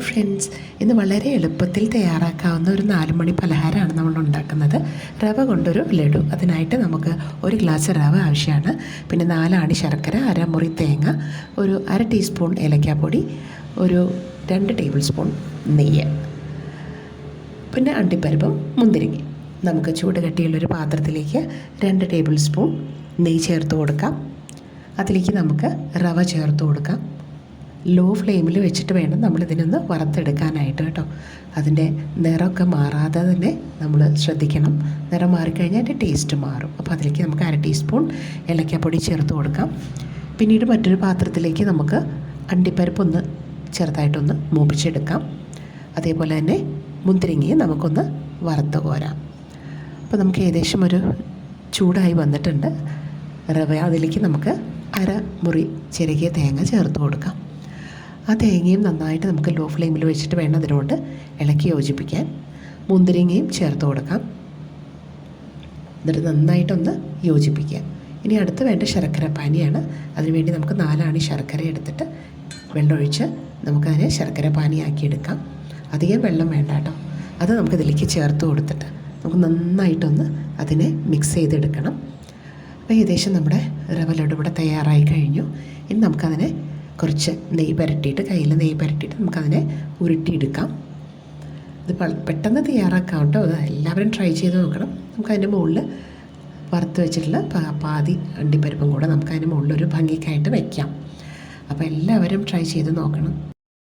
Hello friends, ഇന്ന് വളരെ എളുപ്പത്തിൽ തയ്യാറാക്കാവുന്ന ഒരു 4 മണി പലഹാരമാണ് നമ്മൾ ഉണ്ടാക്കുന്നത്. റവ കൊണ്ടൊരു ലഡു. അതിനായിട്ട് നമുക്ക് 1 ഗ്ലാസ് റവ ആവശ്യമാണ്. പിന്നെ 4 ആണി ശർക്കര, അരമുറി തേങ്ങ, ഒരു 1/2 ടീസ്പൂൺ ഏലക്കാപ്പൊടി, ഒരു 2 ടേബിൾ സ്പൂൺ നെയ്യ്, പിന്നെ അണ്ടിപ്പരിപ്പും മുന്തിരിങ്ങയും. നമുക്ക് ചൂട് കട്ടിയുള്ളൊരു പാത്രത്തിലേക്ക് 2 ടേബിൾ സ്പൂൺ നെയ്യ് ചേർത്ത് കൊടുക്കാം. അതിലേക്ക് നമുക്ക് റവ ചേർത്ത് കൊടുക്കാം. ലോ ഫ്ലെയിമിൽ വെച്ചിട്ട് വേണം നമ്മളിതിനൊന്ന് വറുത്തെടുക്കാനായിട്ട് കേട്ടോ. അതിൻ്റെ നിറമൊക്കെ മാറാതെ തന്നെ നമ്മൾ ശ്രദ്ധിക്കണം. നിറം മാറിക്കഴിഞ്ഞാൽ അതിൻ്റെ ടേസ്റ്റ് മാറും. അപ്പോൾ അതിലേക്ക് നമുക്ക് 1/2 ടീസ്പൂൺ ഏലക്കാപ്പൊടി ചേർത്ത് കൊടുക്കാം. പിന്നീട് മറ്റൊരു പാത്രത്തിലേക്ക് നമുക്ക് അണ്ടിപ്പരിപ്പൊന്ന് ചെറുതായിട്ടൊന്ന് മൂപ്പിച്ചെടുക്കാം. അതേപോലെ തന്നെ മുന്തിരിങ്ങയും നമുക്കൊന്ന് വറുത്ത് കോരാം. അപ്പോൾ നമുക്ക് ഏകദേശം ഒരു ചൂടായി വന്നിട്ടുണ്ട് റവ. അതിലേക്ക് നമുക്ക് 1/2 മുറി ചിരകിയ തേങ്ങ ചേർത്ത് കൊടുക്കാം. ആ തേങ്ങയും നന്നായിട്ട് നമുക്ക് ലോ ഫ്ലെയിമിൽ വെച്ചിട്ട് വേണം അതിനോട് ഇളക്കി യോജിപ്പിക്കാൻ. മുന്തിരിങ്ങയും ചേർത്ത് കൊടുക്കാം. എന്നിട്ട് നന്നായിട്ടൊന്ന് യോജിപ്പിക്കുക. ഇനി അടുത്ത് വേണ്ട ശർക്കര പാനിയാണ്. അതിനുവേണ്ടി നമുക്ക് 4 ആണി ശർക്കര എടുത്തിട്ട് വെള്ളമൊഴിച്ച് നമുക്കതിനെ ശർക്കര പാനിയാക്കിയെടുക്കാം. അധികം വെള്ളം വേണ്ട കേട്ടോ. അത് നമുക്കിതിലേക്ക് ചേർത്ത് കൊടുത്തിട്ട് നമുക്ക് നന്നായിട്ടൊന്ന് അതിനെ മിക്സ് ചെയ്തെടുക്കണം. അപ്പോൾ ഏകദേശം നമ്മുടെ റവ ലഡു ഇവിടെ തയ്യാറായി കഴിഞ്ഞു. ഇനി നമുക്കതിനെ കുറച്ച് നെയ്യ് പുരട്ടിയിട്ട്, കയ്യിൽ നെയ്യ് പുരട്ടിയിട്ട് നമുക്കതിനെ ഉരുട്ടിയെടുക്കാം. ഇത് പെട്ടെന്ന് തയ്യാറാക്കാം കേട്ടോ. അത് എല്ലാവരും ട്രൈ ചെയ്ത് നോക്കണം. നമുക്കതിൻ്റെ മുകളിൽ വറുത്ത് വെച്ചിട്ടുള്ള പാതി അണ്ടിപ്പരിപ്പും കൂടെ നമുക്കതിൻ്റെ മുകളിലൊരു ഭംഗിക്കായിട്ട് വയ്ക്കാം. അപ്പോൾ എല്ലാവരും ട്രൈ ചെയ്ത് നോക്കണം.